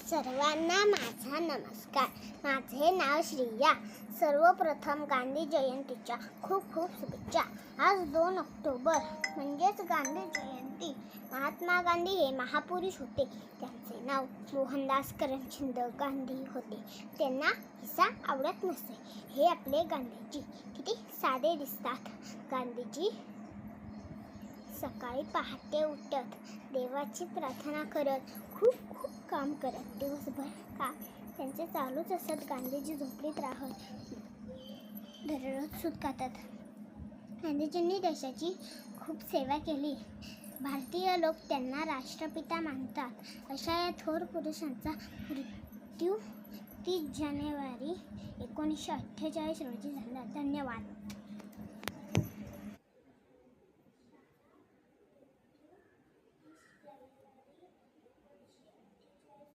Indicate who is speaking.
Speaker 1: सर्वांना माझा नमस्कार. माझे नाव श्रेया. सर्वप्रथम गांधी जयंतीच्या खूप खूप शुभेच्छा. आज 2 ऑक्टोबर म्हणजेच गांधी जयंती. महात्मा गांधी हे महापुरुष होते. त्यांचे नाव मोहनदास करमचंद गांधी होते. त्यांना हिस्सा आवडत नसे. हे आपले गांधीजी किती साधे दिसतात. गांधीजी सकाळी पहाटे उठत, देवाची प्रार्थना करत, खूप काम करत, दिवसभर काम त्यांचे चालूच असत. गांधीजी झोपडीत राहत, दररोज सूत कातत. गांधीजींनी देशाची खूप सेवा केली. भारतीय लोक त्यांना राष्ट्रपिता मानतात. अशा या थोर पुरुषांचा मृत्यू 30 जानेवारी 1948 रोजी झाला. धन्यवाद.